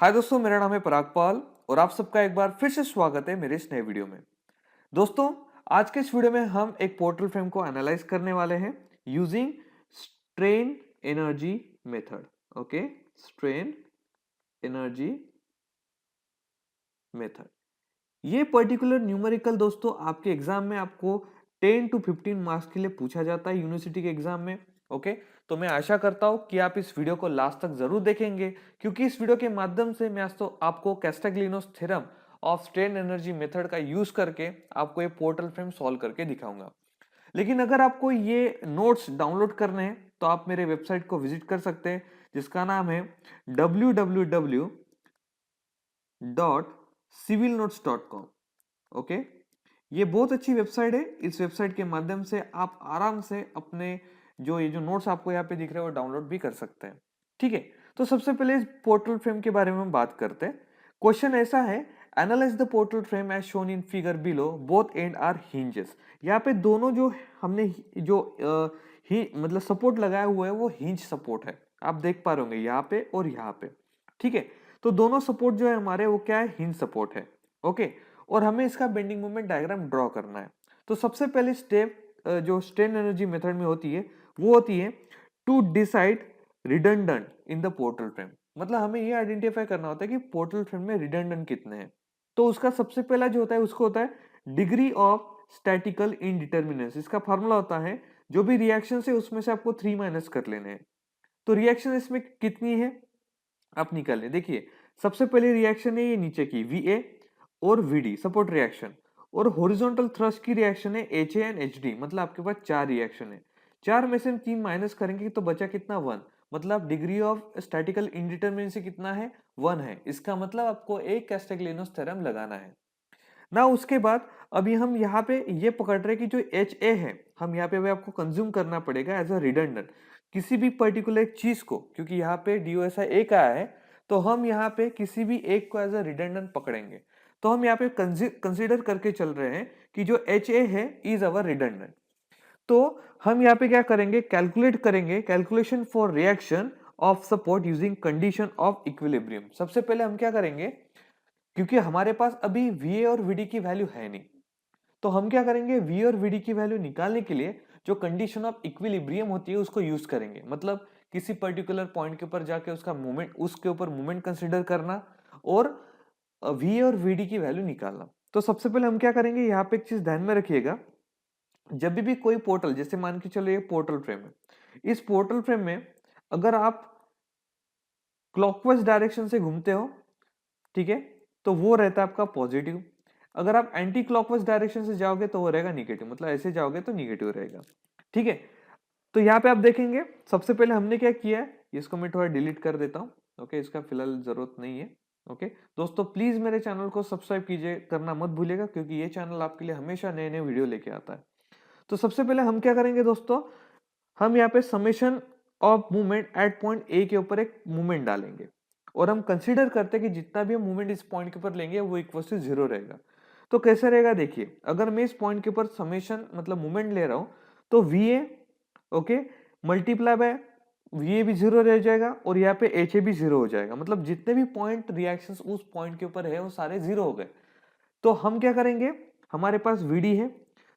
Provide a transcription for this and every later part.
हाय दोस्तों, मेरा नाम है परागपाल और आप सबका एक बार फिर से स्वागत है मेरे इस नए वीडियो में। दोस्तों, आज के इस वीडियो में हम एक पोर्टल फ्रेम को एनालाइज करने वाले हैं using strain energy method. Okay, strain energy method. ये पर्टिकुलर न्यूमेरिकल दोस्तों आपके एग्जाम में आपको 10 टू 15 मार्क्स के लिए पूछा जाता है यूनिवर्सिटी के एग्जाम में। ओके, तो मैं आशा करता हूं कि आप इस वीडियो को लास्ट तक जरूर देखेंगे, क्योंकि इस वीडियो के माध्यम से मैं आज तो आपको Castigliano's theorem of strain energy method का यूज करके आपको ये पोर्टल फ्रेम सॉल्व करके दिखाऊंगा। लेकिन अगर आपको ये नोट्स डाउनलोड करने हैं तो आप मेरे वेबसाइट को विजिट कर सकते हैं, जिसका नाम है www.civilnotes.com। ओके, ये बहुत अच्छी वेबसाइट है। इस वेबसाइट के माध्यम से आप आराम से अपने जो नोट्स आपको यहाँ पे दिख रहे हैं वो डाउनलोड भी कर सकते हैं। ठीक है, तो सबसे पहले इस पोर्टल फ्रेम के बारे में हम बात करते हैं। क्वेश्चन ऐसा है, analyse the portal frame as shown in figure below, both end are hinges. यहाँ पे दोनों जो हमने जो ही मतलब सपोर्ट लगाया हुआ है वो हिंज सपोर्ट है। आप देख पा रहे होंगे यहाँ पे और यहाँ पे। ठीक है, तो दोनों सपोर्ट जो है हमारे वो क्या है, हिंज सपोर्ट है। ओके, और हमें इसका बेंडिंग मोमेंट डायग्राम ड्रॉ करना है। तो सबसे पहले स्टेप जो स्ट्रेन एनर्जी मेथड में होती है वो होती है to decide redundant in the portal frame. मतलब हमें ये आइडेंटिफाई करना होता है कि पोर्टल फ्रेम में रिडंडेंट कितने हैं। तो उसका सबसे पहला जो होता है उसको होता है डिग्री ऑफ स्टैटिकल इनडिटर्मिनेंस। इसका फॉर्मूला होता है जो भी रिएक्शन है उसमें से आपको 3 माइनस कर लेने हैं। तो रिएक्शन इसमें कितनी है आप निकाल लें। देखिए, सबसे पहले रिएक्शन है ये नीचे की वी और वीडी सपोर्ट रिएक्शन, और हॉरिजॉन्टल थ्रस्ट की रिएक्शन है एच एंड एच डी। मतलब आपके पास 4 रिएक्शन है। 4 में से हम 3 माइनस करेंगे तो बचा कितना, 1। मतलब डिग्री ऑफ स्टैटिकल इंडिटरमिनेसी कितना है, 1 है। इसका मतलब आपको एक कैस्टेग्लिनोस थ्योरम लगाना है ना। उसके बाद अभी हम यहाँ पे ये पकड़ रहे कि जो एच ए है हम यहाँ पे अभी आपको कंज्यूम करना पड़ेगा एज अ रिडंडेंट किसी भी पर्टिकुलर चीज को, क्योंकि यहाँ पे डीओएसआई एक आया है तो हम यहाँ पे किसी भी एक को एज अ रिडंडेंट पकड़ेंगे। तो हम यहाँ पे कंसिडर करके चल रहे हैं कि जो एच ए है इज अवर रिडंडेंट। तो हम यहाँ पे क्या करेंगे, कैलकुलेट करेंगे calculation for reaction of support using condition of equilibrium. सबसे पहले हम क्या करेंगे, क्योंकि हमारे पास अभी वी और वीडी की वैल्यू है नहीं, तो हम क्या करेंगे, वी और वीडी की वैल्यू निकालने के लिए जो कंडीशन ऑफ इक्विलिब्रियम होती है उसको यूज करेंगे। मतलब किसी पर्टिकुलर पॉइंट के ऊपर जाके उसका मूवमेंट, उसके ऊपर मूवमेंट कंसिडर करना और वी और वीडी की वैल्यू निकालना। तो सबसे पहले हम क्या करेंगे, यहाँ पे एक चीज ध्यान में रखिएगा, जब भी कोई पोर्टल, जैसे मान के चलो ये पोर्टल फ्रेम है, इस पोर्टल फ्रेम में अगर आप क्लॉकवाइज डायरेक्शन से घूमते हो, ठीक है, तो वो रहता है आपका पॉजिटिव। अगर आप एंटी क्लॉकवाइज डायरेक्शन से जाओगे तो वो रहेगा निगेटिव, मतलब ऐसे जाओगे तो निगेटिव रहेगा। ठीक है, तो यहाँ पे आप देखेंगे सबसे पहले हमने क्या किया है, इसको मैं थोड़ा डिलीट कर देता हूँ। ओके, इसका फिलहाल जरूरत नहीं है। ओके दोस्तों, प्लीज मेरे चैनल को सब्सक्राइब कीजिए, करना मत भूलिएगा, क्योंकि ये चैनल आपके लिए हमेशा नए नए वीडियो लेके आता है। तो सबसे पहले हम क्या करेंगे दोस्तों, हम यहाँ पे summation of movement at point A के ऊपर एक मूवमेंट डालेंगे और हम कंसीडर करते हैं कि जितना भी हम मूवमेंट इस पॉइंट के ऊपर लेंगे वो इक्वल टू 0 रहेगा। तो कैसे रहेगा, देखिए, अगर मैं इस पॉइंट के ऊपर समेशन मतलब मूवमेंट ले रहा हूं तो we A, okay, multiply by V A भी 0 रह जाएगा और यहाँ पे एच ए भी 0 हो जाएगा। मतलब जितने भी पॉइंट रिएक्शंस उस पॉइंट के ऊपर है वो सारे 0 हो गए। तो हम क्या करेंगे, हमारे पास वीडी है,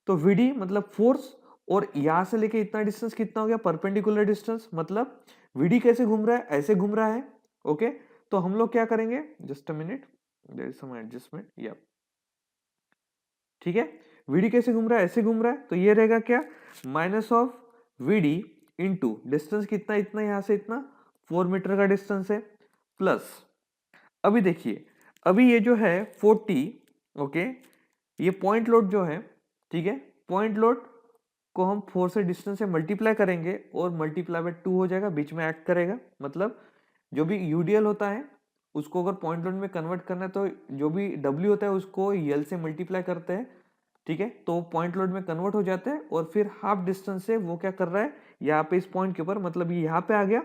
तो वीडी मतलब फोर्स, और यहां से लेके इतना डिस्टेंस कितना हो गया, परपेंडिकुलर डिस्टेंस। मतलब वीडी कैसे घूम रहा है, ऐसे घूम रहा है। ओके, तो हम लोग क्या करेंगे, just a minute, there is some adjustment, या ठीक है, वीडी कैसे घूम रहा है, ऐसे घूम रहा है, तो ये रहेगा क्या, minus of VD into distance कितना, इतना यहां से इतना 4 मीटर का डिस्टेंस है, प्लस अभी देखिए, अभी ये जो है 40, ओके, ये पॉइंट लोड जो है, ठीक है, पॉइंट लोड को हम 4 से डिस्टेंस से मल्टीप्लाई करेंगे और मल्टीप्लाई बाय 2 हो जाएगा, बीच में एक्ट करेगा। मतलब जो भी यूडीएल होता है उसको अगर पॉइंट लोड में कन्वर्ट करना है तो जो भी डब्ल्यू होता है उसको यल से मल्टीप्लाई करते हैं, ठीक है, तो पॉइंट लोड में कन्वर्ट हो जाते हैं। और फिर हाफ डिस्टेंस से वो क्या कर रहा है, यहाँ पे इस पॉइंट के ऊपर, मतलब ये यहाँ पे आ गया,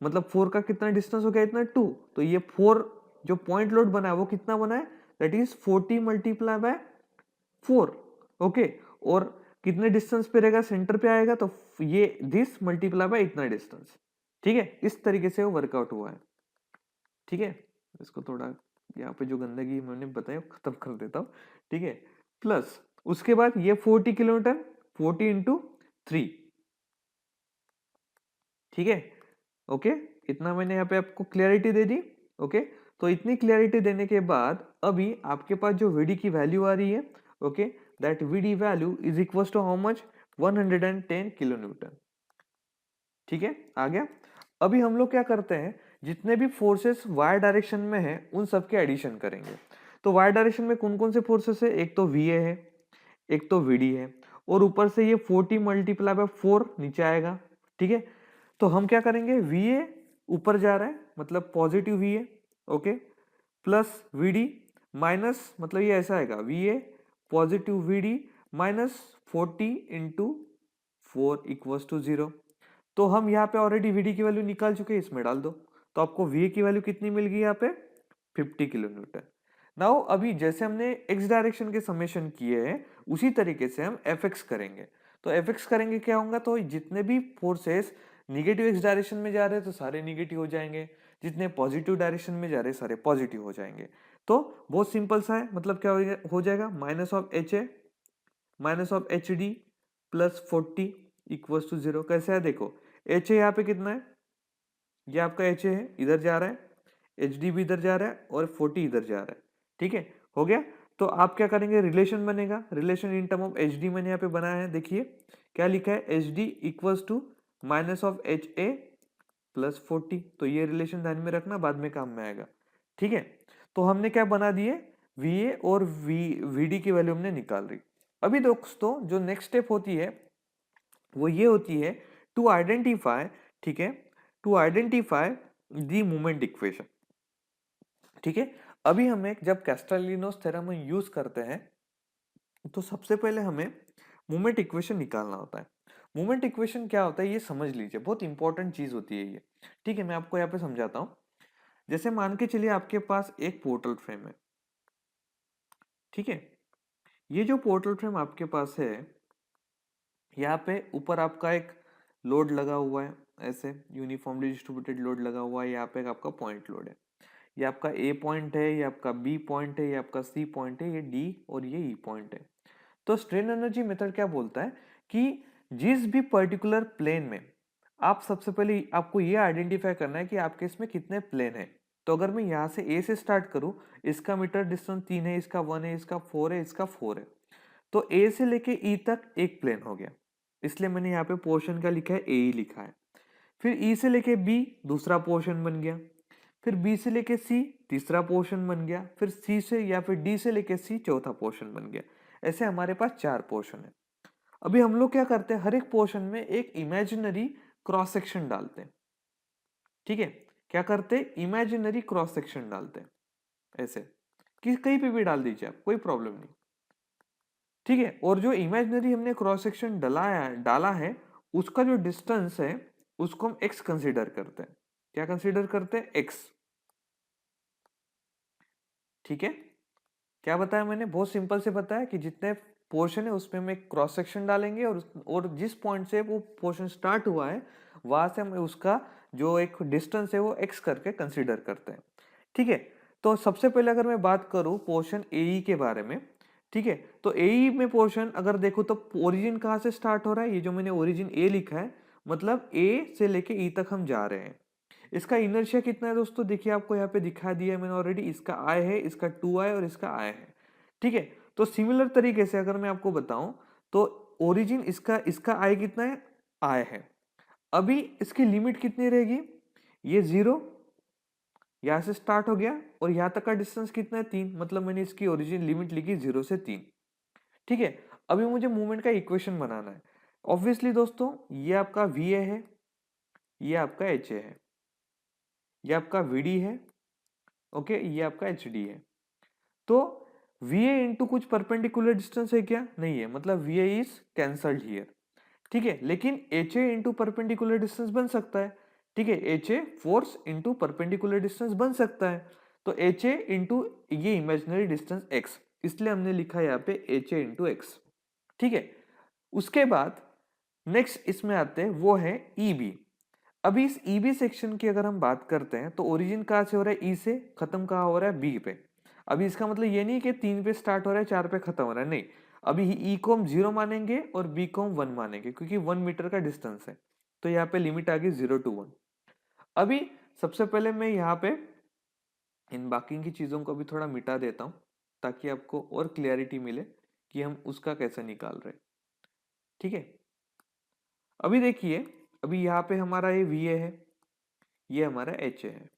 मतलब 4 का कितना डिस्टेंस हो गया, इतना 2, तो ये 4 जो पॉइंट लोड बना है वो कितना बना है, that is 40 multiply by 4। Okay, और कितने डिस्टेंस पे रहेगा, सेंटर पे आएगा, तो ये दिस मल्टीप्लाई बाय इतना डिस्टेंस। ठीक है, इस तरीके से वो वर्कआउट हुआ है। ठीक है, इसको थोड़ा यहाँ पे जो गंदगी मैंने बताया खत्म कर देता हूँ, ठीक है। प्लस उसके बाद ये 40 किलोमीटर, 40 इंटू 3, ठीक है। ओके, इतना मैंने यहाँ पे आपको क्लियरिटी दे दी। ओके, तो इतनी क्लियरिटी देने के बाद अभी आपके पास जो वीडी की वैल्यू आ रही है, okay, that VD value is equal to how much, 110 kilo newton, ठीक है, आ गया। अभी हम लोग क्या करते हैं, जितने भी फोर्सेस वाई डायरेक्शन में है उन सबके एडिशन करेंगे। तो वाई डायरेक्शन में कौन कौन से फोर्सेस है, एक तो वी ए है, एक तो वीडी है, और ऊपर से ये 40 मल्टीप्लाई बाय 4 नीचे आएगा, ठीक है। तो हम क्या करेंगे, वी ए ऊपर जा रहा है मतलब positive V A, okay, plus V D minus, मतलब ये ऐसा आएगा, V A positive V D minus 40 into 4 equals to 0। तो हम यहाँ पे ऑलरेडी वी डी की वैल्यू निकाल चुके हैं, इसमें डाल दो। तो आपको वी ए की वैल्यू कितनी मिल गई यहाँ पे, 50 किलो न्यूटन। नाउ अभी जैसे हमने एक्स डायरेक्शन के समेशन किए हैं उसी तरीके से हम एफ एक्स करेंगे। तो एफ एक्स करेंगे क्या होगा, तो जितने भी फोर्सेस निगेटिव एक्स डायरेक्शन में जा रहे हैं तो सारे निगेटिव हो जाएंगे, जितने पॉजिटिव डायरेक्शन में जा रहे हैं सारे पॉजिटिव हो जाएंगे। तो बहुत सिंपल सा है, मतलब क्या हो जाएगा, minus of H A minus of H D plus 40 equals to 0। कैसे है देखो, एच ए यहाँ पे कितना है, ये आपका एच ए है, इधर जा रहा है, एच डी भी इधर जा रहा है और 40 इधर जा रहा है, ठीक है, हो गया। तो आप क्या करेंगे, रिलेशन बनेगा, relation in term of H D मैंने यहाँ पे बनाया है, देखिए क्या लिखा है, H D equals to minus of H A plus 40। तो ये रिलेशन ध्यान में रखना, बाद में काम में आएगा, ठीक है। तो हमने क्या बना दिए, वी ए और वी डी की वैल्यू हमने निकाल रही। अभी दोस्तों जो नेक्स्ट स्टेप होती है वो ये होती है, टू आइडेंटिफाई, ठीक है, to identify the moment equation, ठीक है। अभी हमें जब कैस्टेलिनोस थ्योरम यूज करते हैं तो सबसे पहले हमें मोमेंट इक्वेशन निकालना होता है। मोमेंट इक्वेशन क्या होता है ये समझ लीजिए, बहुत इंपॉर्टेंट चीज होती है ये, ठीक है। मैं आपको यहाँ पे समझाता हूँ। जैसे मान के चलिए आपके पास एक पोर्टल फ्रेम है, ठीक है। ये जो पोर्टल फ्रेम आपके पास है, यहाँ पे ऊपर आपका एक लोड लगा हुआ है, ऐसे यूनिफॉर्मली डिस्ट्रीब्यूटेड लोड लगा हुआ है, यहाँ पे एक आपका पॉइंट लोड है, ये आपका ए पॉइंट है, ये आपका बी पॉइंट है, ये आपका सी पॉइंट है, ये डी और ये ई पॉइंट है। तो स्ट्रेन एनर्जी मेथड क्या बोलता है कि जिस भी पर्टिकुलर प्लेन में, आप सबसे पहले आपको ये आइडेंटिफाई करना है कि आपके इसमें कितने प्लेन है। तो अगर मैं यहाँ से ए से स्टार्ट करूँ, इसका मीटर डिस्टेंस 3 है, इसका 1 है, इसका 4 है, इसका 4 है, तो ए से लेके ई तक एक प्लेन हो गया, इसलिए मैंने यहाँ पे पोर्शन का लिखा है, ए ही लिखा है। फिर ई से लेके बी दूसरा पोर्शन बन गया, फिर बी से लेके सी तीसरा पोर्शन बन गया, फिर सी से या फिर डी से लेके सी चौथा पोर्शन बन गया। ऐसे हमारे पास 4 पोर्शन है। अभी हम लोग क्या करते हैं, हर एक पोर्शन में एक इमेजिनरी क्रॉस सेक्शन डालते हैं, ठीक है। क्या करते हैं, इमेजिनरी क्रॉस सेक्शन डालते हैं, ऐसे कि कहीं पे भी डाल दीजिए आप, कोई प्रॉब्लम नहीं, ठीक है। और जो इमेजिनरी हमने क्रॉस सेक्शन डाला है उसका जो डिस्टेंस है उसको हम एक्स कंसीडर करते हैं। क्या कंसीडर करते हैं, एक्स, ठीक है। क्या बताया मैंने, बहुत सिंपल से बताया कि जितने पोर्शन है उसमें हम एक क्रॉस सेक्शन डालेंगे और जिस पॉइंट से वो पोर्शन स्टार्ट हुआ है वहां से हम उसका जो एक डिस्टेंस है वो एक्स करके कंसीडर करते हैं, ठीक है। तो सबसे पहले अगर मैं बात करूं पोर्शन ए के बारे में, ठीक है, तो ए में पोर्शन अगर देखो तो ओरिजिन कहाँ से स्टार्ट हो रहा है, ये जो मैंने ओरिजिन ए लिखा है, मतलब ए से लेके ई तक हम जा रहे हैं। इसका इनर्शिया कितना है दोस्तों, देखिए आपको यहाँ पे दिखा दिया है मैंने ऑलरेडी, इसका आई है, इसका 2i और इसका आई है, ठीक है। तो सिमिलर तरीके से अगर मैं आपको बताऊं तो ओरिजिन इसका इसका आई कितना है, आई है। अभी इसकी लिमिट कितनी रहेगी, ये 0 यहां से स्टार्ट हो गया और यहां तक का डिस्टेंस कितना है, 3, मतलब मैंने इसकी ओरिजिन लिमिट लिखी 0 से 3, ठीक है। अभी मुझे मूवमेंट का इक्वेशन बनाना है। ऑब्वियसली दोस्तों ये आपका वी ए है, ये आपका एच ए है, ये आपका वी डी है, ओके, ये आपका एच डी है। तो वी ए इंटू कुछ परपेंडिकुलर डिस्टेंस है क्या, नहीं है, मतलब V A is cancelled here, ठीक है। लेकिन H A into perpendicular distance बन सकता है, ठीक है, H a force into perpendicular distance बन सकता है। तो एच ए इंटू ये इमेजिनरी डिस्टेंस एक्स, इसलिए हमने लिखा है यहाँ पे एच ए इंटू एक्स, ठीक है। उसके बाद नेक्स्ट इसमें आते हैं वो है ई बी। अभी इस ईबी सेक्शन की अगर हम बात करते हैं तो ओरिजिन कहाँ से हो रहा है, ई से, खत्म कहाँ हो रहा है, बी पे। अभी इसका मतलब ये नहीं कि 3 पे स्टार्ट हो रहा है 4 पे खत्म हो रहा है, नहीं। अभी ई को हम 0 मानेंगे और बी को हम 1 मानेंगे, क्योंकि 1 मीटर का डिस्टेंस है। तो यहाँ पे लिमिट आ गई 0 to 1। अभी सबसे पहले मैं यहाँ पे इन बाकी की चीजों को भी थोड़ा मिटा देता हूँ, ताकि आपको और क्लियरिटी मिले कि हम उसका कैसे निकाल रहे हैं। ठीक है, अभी देखिए, अभी यहाँ पे हमारा ये वी है, ये हमारा एच है।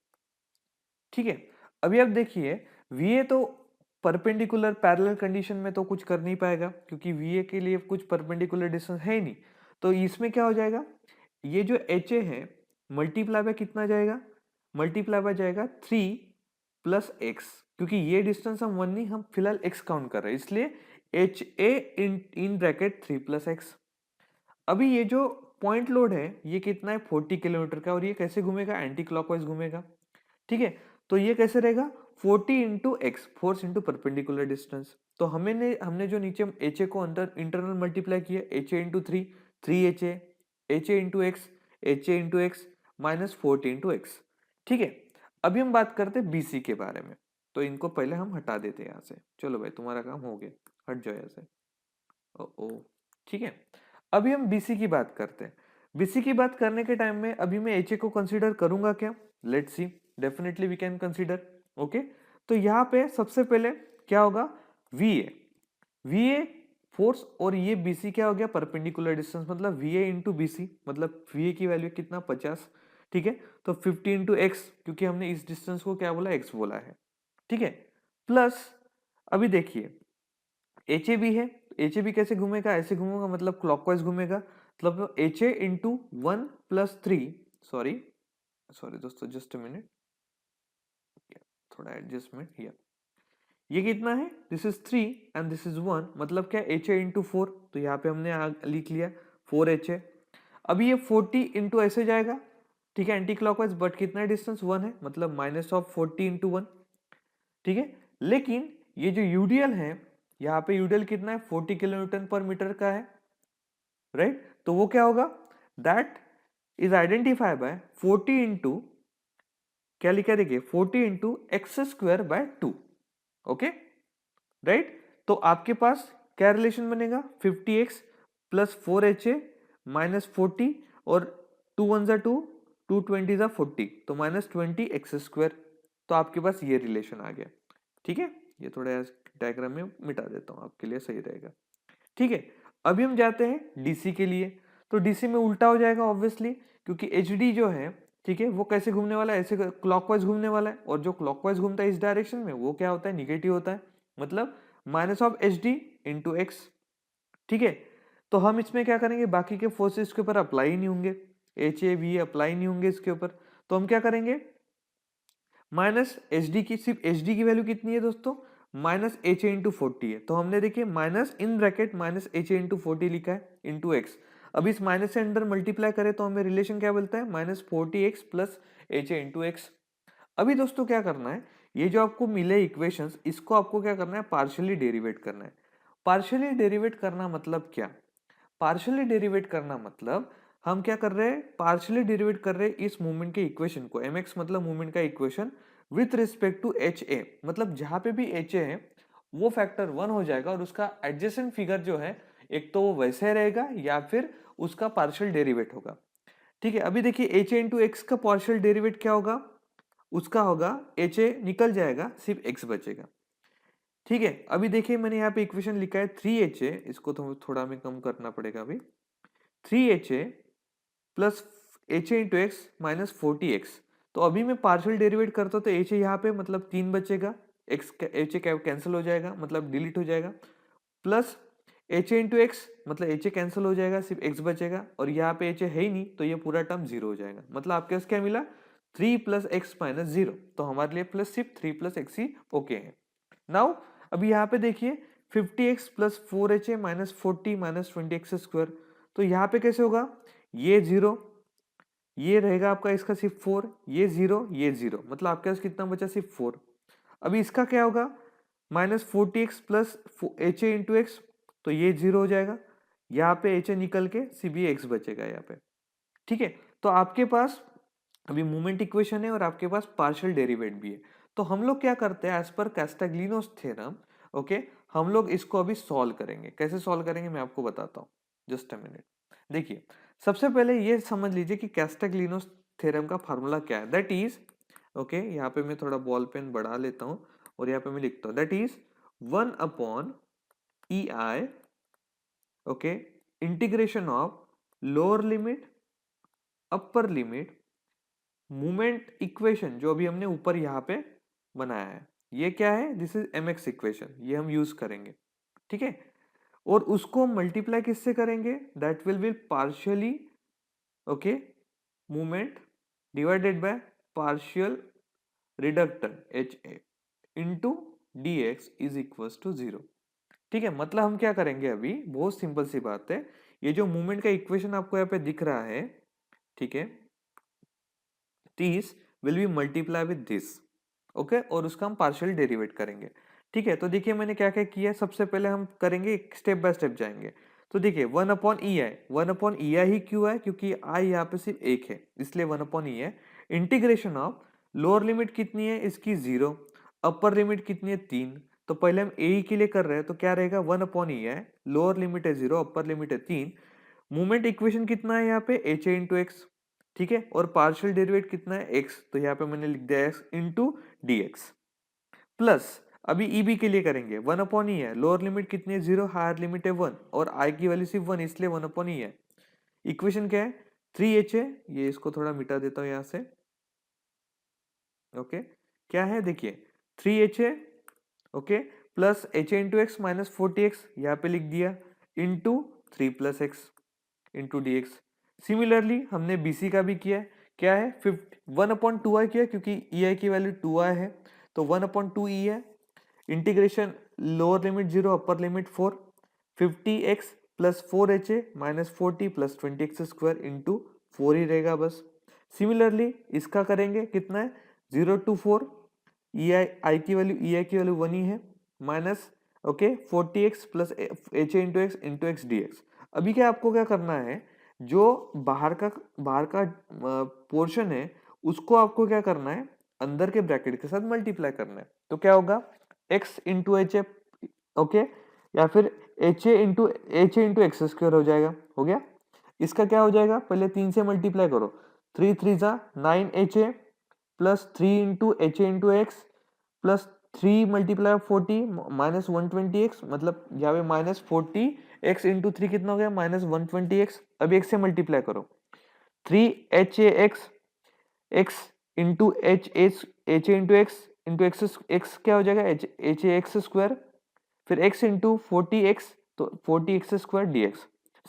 ठीक है, अभी आप देखिए, वी तो परपेंडिकुलर पैरेलल कंडीशन में तो कुछ कर नहीं पाएगा, क्योंकि वी के लिए कुछ परपेंडिकुलर डिस्टेंस है ही नहीं। तो इसमें क्या हो जाएगा, ये जो एच है मल्टीप्लाई बाय कितना जाएगा, मल्टीप्लाई बाय जाएगा 3 प्लस एक्स, क्योंकि ये डिस्टेंस हम 1 नहीं, हम फिलहाल एक्स काउंट कर रहे हैं, इसलिए H A in bracket 3 plus x. अभी ये जो पॉइंट लोड है ये कितना है, 40 किलोमीटर का, और ये कैसे घूमेगा, एंटी क्लॉकवाइज घूमेगा। ठीक है, तो ये कैसे रहेगा, 40 into x, force into perpendicular distance. तो हमने जो नीचे एच ए को अंदर इंटरनल मल्टीप्लाई किया, H A into 3, 3 H A into x, H A into x minus 40 into x. ठीक है, अभी हम बात करते हैं बीसी के बारे में। तो इनको पहले हम हटा देते हैं यहाँ से। चलो भाई, तुम्हारा काम हो गया, हट जाओ यहाँ से। ओ, ठीक है, अभी हम बीसी की बात करते हैं। बीसी की बात करने के टाइम में अभी मैं एच ए को कंसीडर करूंगा क्या, let's see, definitely we can consider. Okay, तो यहाँ पे सबसे पहले क्या होगा, वी ए फोर्स, और ये बीसी क्या हो गया, परपेंडिकुलर डिस्टेंस, मतलब वी ए इंटू बीसी, मतलब वी ए की वैल्यू कितना, 50। ठीक है, तो 50 इंटू एक्स, क्योंकि हमने इस डिस्टेंस को क्या बोला, एक्स बोला है। ठीक है, प्लस अभी देखिए एच ए भी है, एच ए भी कैसे घूमेगा, ऐसे घूमेगा, मतलब क्लॉकवाइज घूमेगा, मतलब H A into 1 plus 3, sorry sorry दोस्तों, जस्ट अ मिनट, थोड़ा एडजस्टमेंट हियर। ये कितना है, this is 3 and this is 1, मतलब क्या, एच ए इंटू 4, तो यहाँ पे हमने लिख लिया 4 एच ए। अभी ये 40 इंटू ऐसे जाएगा, ठीक है, एंटी क्लॉकवाइज, बट कितना डिस्टेंस 1 है, मतलब माइनस ऑफ 40 इंटू 1। ठीक है, लेकिन ये जो यूडीएल है, यहाँ पे यूडीएल कितना है, 40 किलोन्यूटन पर मीटर का है, राइट। तो वो क्या होगा, that is identify bye 40 into, क्या लिखा देखिए, 40 into x square by 2। Okay, right. तो आपके पास क्या रिलेशन बनेगा, 50x प्लस 4ha माइनस 40, और 2 1 जा 2, 2 20 जा 40, तो माइनस 20 एक्स स्क्वायर। तो आपके पास ये रिलेशन आ गया। ठीक है, ये थोड़ा डायग्राम में मिटा देता हूं, आपके लिए सही रहेगा। ठीक है, अभी हम जाते हैं डीसी के लिए। तो डीसी में उल्टा हो जाएगा ऑब्वियसली, क्योंकि एच डी जो है, ठीक है, वो कैसे घूमने वाला है, ऐसे क्लॉकवाइज घूमने वाला है, और जो क्लॉकवाइज घूमता है इस डायरेक्शन में वो क्या होता है, निगेटिव होता है, मतलब minus of H D into x. ठीक है, तो हम इसमें क्या करेंगे, बाकी के फोर्सेस के ऊपर अप्लाई ही नहीं होंगे, एच ए बी अप्लाई नहीं होंगे इसके ऊपर। तो हम क्या करेंगे, माइनस एच डी की, सिर्फ एच डी की वैल्यू कितनी है दोस्तों, माइनस एच ए इंटू 40 है, तो हमने देखिए minus in bracket minus H A into 40 लिखा है इंटू एक्स। अब इस माइनस से अंदर मल्टीप्लाई करें तो हमें रिलेशन क्या मिलता है, minus 40x plus H A into x. अभी दोस्तों क्या करना है, ये जो आपको मिले इक्वेशंस, इसको आपको क्या करना है, पार्शियली डेरिवेट करना है। पार्शियली डेरिवेट करना मतलब क्या, पार्शियली डेरिवेट करना मतलब हम क्या कर रहे हैं, पार्शियली डेरिवेट कर रहे हैं इस मूवमेंट के इक्वेशन को, mx मतलब मूवमेंट का equation with respect to H A, मतलब जहां पे भी एच ए है वो फैक्टर 1 हो जाएगा, और उसका एडजेसेंट फिगर जो है, एक तो वो वैसे रहेगा या फिर उसका पार्शियल डेरिवेट होगा। ठीक है, अभी देखिए एच ए इंटू एक्स का पार्शियल डेरिवेट क्या होगा, उसका होगा एच ए निकल जाएगा, सिर्फ एक्स बचेगा। ठीक है, अभी देखिए मैंने यहाँ पे इक्वेशन लिखा है 3ha, इसको तो थोड़ा हमें कम करना पड़ेगा अभी, 3ha plus H A into x minus 40x। तो अभी मैं पार्शियल डेरिवेट करता हूँ तो एच ए यहाँ पे मतलब 3 बचेगा, एक्स एच ए कैंसिल हो जाएगा, मतलब डिलीट हो जाएगा, plus H A into x, मतलब एच ए कैंसिल हो जाएगा, सिर्फ एक्स बचेगा, और यहाँ पे एच ए है ही नहीं, तो ये पूरा टर्म जीरो हो जाएगा, मतलब आपके पास क्या मिला, 3 प्लस एक्स माइनस जीरो। तो हमारे लिए प्लस सिर्फ 3 प्लस एक्स ही ओके है। नाउ अभी यहाँ पे देखिए 50x plus 4ha minus 40 minus 20x square, तो यहाँ पे कैसे होगा, ये जीरो, ये रहेगा आपका इसका सिर्फ 4, ये जीरो, ये जीरो, मतलब आपके पास कितना बचा, सिर्फ 4। अभी इसका क्या होगा, minus 40x plus H A into x, तो ये जीरो हो जाएगा, यहाँ पे एच ए निकल के सिर्फ ये एक्स बचेगा यहाँ पे। ठीक है, तो आपके पास अभी मोमेंट इक्वेशन है और आपके पास पार्शियल डेरिवेटिव भी है। तो हम लोग क्या करते हैं, एज पर कैस्टाग्लिनोस थ्योरम, ओके, हम लोग इसको अभी सॉल्व करेंगे। कैसे सॉल्व करेंगे मैं आपको बताता हूँ, जस्ट अ मिनट। देखिए, सबसे पहले ये समझ लीजिए कि कैस्टाग्लिनोस थ्योरम का फार्मूला क्या है। दैट इज, ओके, यहाँ पे मैं थोड़ा बॉल पेन बढ़ा लेता हूँ और यहाँ पे मैं लिखता हूँ, that is 1/EI, okay, integration of lower limit upper limit moment equation जो अभी हमने ऊपर यहाँ पे बनाया है, ये क्या है, दिस इज mx इक्वेशन, ये हम यूज करेंगे, ठीक है। और उसको मल्टीप्लाई किससे करेंगे, that will be partially, okay, moment divided by partial reductor H A into D X is equal to 0। ठीक है, मतलब हम क्या करेंगे, अभी बहुत सिंपल सी बात है, ये जो मूवमेंट का इक्वेशन आपको यहाँ पे दिख रहा है, ठीक है, this will be multiply with this, okay, और उसका हम पार्शियल डेरिवेट करेंगे। ठीक है, तो देखिए मैंने क्या क्या किया, सबसे पहले हम करेंगे, स्टेप बाय स्टेप जाएंगे। तो देखिए 1/EI, 1/EI ही क्यों है, क्योंकि आई यहाँ पे सिर्फ एक है, इसलिए 1/EI। Integration of lower limit कितनी है इसकी 0, अपर लिमिट कितनी है 3। तो पहले हम ए के लिए कर रहे हैं, तो क्या रहेगा 1/EI, लोअर लिमिट है 0, अपर लिमिट है 3। मूवमेंट इक्वेशन कितना है यहाँ पे एच ए इंटू एक्स, ठीक है, और पार्शियल डेरिवेट कितना है एक्स, तो यहाँ पे मैंने लिख दिया x into D x, plus अभी ईबी के लिए करेंगे 1/E है, लोअर लिमिट कितनी है 0, हायर लिमिट है 1, और आई की वैल्यू सिर्फ 1, इसलिए 1/E है। इक्वेशन क्या है 3h है, ये इसको थोड़ा मिटा देता हूं यहां से, ओके, क्या है देखिए 3h है, okay, plus H A into x minus 40x यहाँ पे लिख दिया, into 3 plus x into D x. Similarly हमने बीसी का भी किया है, क्या है 1/2i किया, क्योंकि ई आई की वैल्यू 2i है, तो 1/2e है। Integration lower limit 0, upper limit 4, 50x plus 4ha minus 40 plus 20x² into 4 ही रहेगा बस। सिमिलरली इसका करेंगे, कितना है 0 to 4, आई की वैल्यू ई आई की वैल्यू 1 ही है, minus, okay, 40x plus H into x D x. अभी क्या आपको क्या करना है, जो बाहर का पोर्शन है उसको आपको क्या करना है, अंदर के ब्रैकेट के साथ मल्टीप्लाई करना है। तो क्या होगा x into H A, okay, या फिर H A into x square हो जाएगा, हो गया। इसका क्या हो जाएगा, पहले 3 से मल्टीप्लाई करो, 3 3 जा 9ha plus 3 into H A into x plus 3 multiply 40 minus 120x, मतलब यहाँ पे माइनस 40x इंटू 3 कितना हो गया, माइनस 120x। अभी x से मल्टीप्लाई करो, 3ha x into H into x क्या हो जाएगा एच ए एक्स स्क्वायर, फिर x इंटू 40x, तो 40x² dx।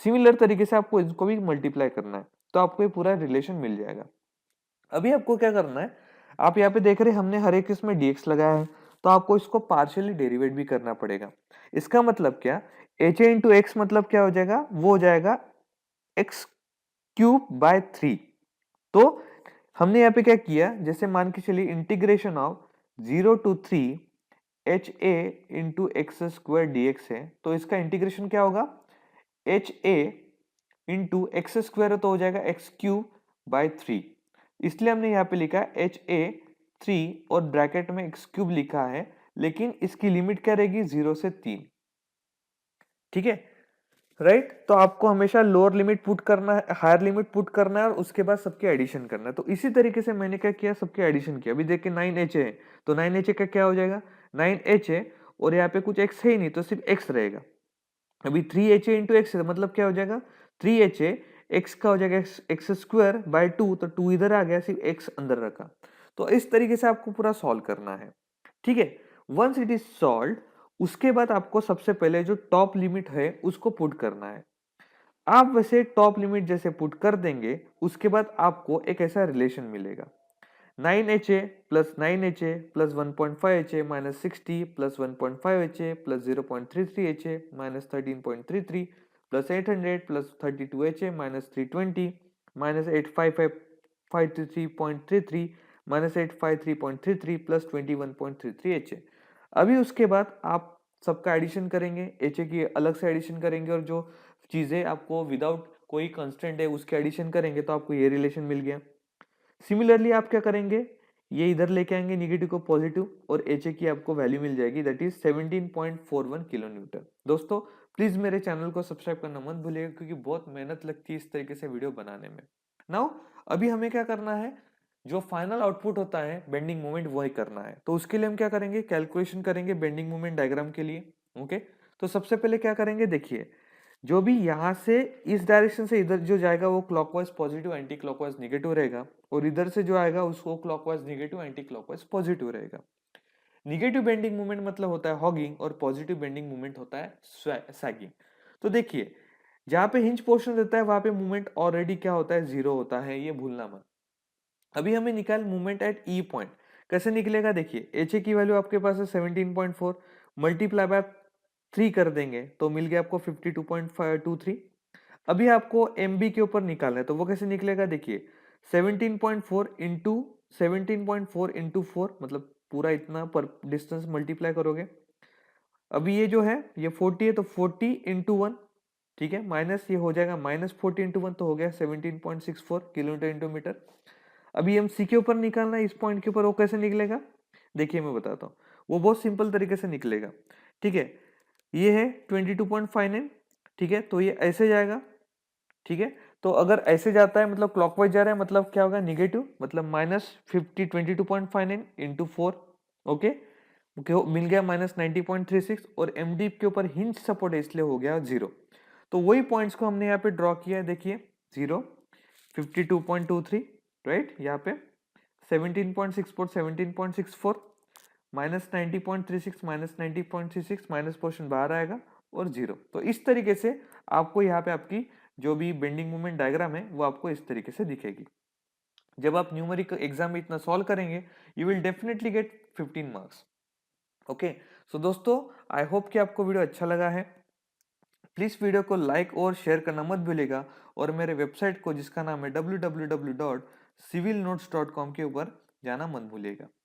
सिमिलर तरीके से आपको इसको भी मल्टीप्लाई करना है, तो आपको ये पूरा रिलेशन मिल जाएगा। अभी आपको क्या करना है, आप यहाँ पे देख रहे हैं हमने हर एक इसमें dx लगाया है, तो आपको इसको पार्शियली डेरिवेट भी करना पड़ेगा। इसका मतलब क्या, एच ए इंटू एक्स मतलब क्या हो जाएगा, वो हो जाएगा x³ by 3। तो हमने यहाँ पे क्या किया, जैसे मान के चलिए integration of 0 to 3 H A into एक्स² dx है, तो इसका इंटीग्रेशन क्या होगा एच ए इंटू एक्स² तो हो जाएगा x³ by 3। इसलिए हमने यहाँ पे लिखा HA3 और ब्रैकेट में x³ लिखा है, लेकिन इसकी लिमिट क्या रहेगी 0 से 3, ठीक है, राइट। तो आपको हमेशा लोअर लिमिट पुट करना है, हायर लिमिट पुट करना है, और उसके बाद सबके एडिशन करना है। तो इसी तरीके से मैंने क्या किया, सबके एडिशन किया। अभी देखिए 9ha है, तो 9ha का क्या हो जाएगा 9ha, और यहाँ पे कुछ x है ही नहीं, तो सिर्फ x रहेगा। अभी 3ha इंटू एक्स मतलब क्या हो जाएगा 3ha, x का हो जाएगा x² by 2, तो 2 इधर आ गया, सिर्फ x अंदर रखा। तो इस तरीके से आपको पूरा सॉल्व करना है, ठीक है। वंस इट इज सॉल्व, उसके बाद आपको सबसे पहले जो टॉप लिमिट है उसको पुट करना है। आप वैसे टॉप लिमिट जैसे पुट कर देंगे, उसके बाद आपको एक ऐसा रिलेशन मिलेगा 9ha plus 9ha plus 1.5ha minus 60 plus 1.5ha plus 0.33ha minus 13.33 plus 800 plus 32ha minus 320 minus 855.33 minus 853.33 plus 21.33ha। अभी उसके बाद आप सबका एडिशन करेंगे, ha की अलग से एडिशन करेंगे, और जो चीजें आपको विदाउट कोई कंस्टेंट है उसके एडिशन करेंगे तो आपको ये रिलेशन मिल गया। सिमिलरली आप क्या करेंगे, ये इधर लेके आएंगे निगेटिव को पॉजिटिव, और एच ए की आपको वैल्यू मिल जाएगी, दैट इज 17.41 किलो न्यूटन। दोस्तों प्लीज मेरे चैनल को सब्सक्राइब करना मत भूलिएगा, क्योंकि बहुत मेहनत लगती है इस तरीके से वीडियो बनाने में। नाउ अभी हमें क्या करना है, जो फाइनल आउटपुट होता है बेंडिंग मोमेंट वही करना है। तो उसके लिए हम क्या करेंगे, कैलकुलेशन करेंगे बेंडिंग मोमेंट डायग्राम के लिए। ओके, तो सबसे पहले क्या करेंगे, देखिए जो भी यहां से इस डायरेक्शन से इधर जो जाएगा वो clockwise positive anti clockwise negative रहेगा, और इधर से जो आएगा उसको clockwise negative anti clockwise positive रहेगा। निगेटिव बेंडिंग मूवमेंट मतलब होता है हॉगिंग, और पॉजिटिव बेंडिंग मूवमेंट होता है सैगिंग। तो देखिए जहां पे हिंज पोर्शन रहता है वहां पे मूवमेंट ऑलरेडी क्या होता है, जीरो होता है, ये भूलना मत। अभी हमें निकाल मूवमेंट एट ई पॉइंट, कैसे निकलेगा, देखिए एच ए की वैल्यू आपके पास है 17.4, मल्टीप्लाई बाय 3 कर देंगे तो मिल गया आपको 52.23। अभी आपको एम बी के ऊपर निकालना है, तो वो कैसे निकलेगा, देखिए 17.4 इंटू 17.4 मतलब पूरा इतना पर डिस्टेंस मल्टीप्लाई करोगे। अभी ये जो है ये 40 है, तो 40 इंटू 1, ठीक है, माइनस ये हो जाएगा -40 इंटू 1, तो हो गया 17.64 किलोमीटर इंटू मीटर। अभी हम सी के ऊपर निकालना है इस पॉइंट के ऊपर, वो कैसे निकलेगा, देखिए मैं बताता हूँ, वो बहुत सिंपल तरीके से निकलेगा। ठीक है, ये है 22.59, ठीक है, तो ये ऐसे जाएगा, ठीक है। तो अगर ऐसे जाता है मतलब क्लॉकवाइज जा रहा है, मतलब क्या होगा, निगेटिव, मतलब -22.59 इंटू 4। ओके, मिल गया -90.36, और एम डी के ऊपर हिंज सपोर्ट है इसलिए हो गया 0। तो वही पॉइंट्स को हमने यहाँ पे ड्रॉ किया है, देखिए 0, 52.23, राइट, यहाँ पे 17.64, 17.64, -90.36, -90.36, माइनस पोर्शन बाहर आएगा, और 0। तो इस तरीके से आपको यहाँ पे आपकी जो भी बेंडिंग मोमेंट डायग्राम है वो आपको इस तरीके से दिखेगी। जब आप न्यूमेरिक एग्जाम में इतना सॉल्व करेंगे, you will definitely get 15 marks. Okay, so दोस्तों आई होप कि आपको वीडियो अच्छा लगा है। प्लीज वीडियो को लाइक और शेयर करना मत भूलिएगा, और मेरे वेबसाइट को जिसका नाम है www.civilnotes.com के ऊपर जाना मत भूलिएगा।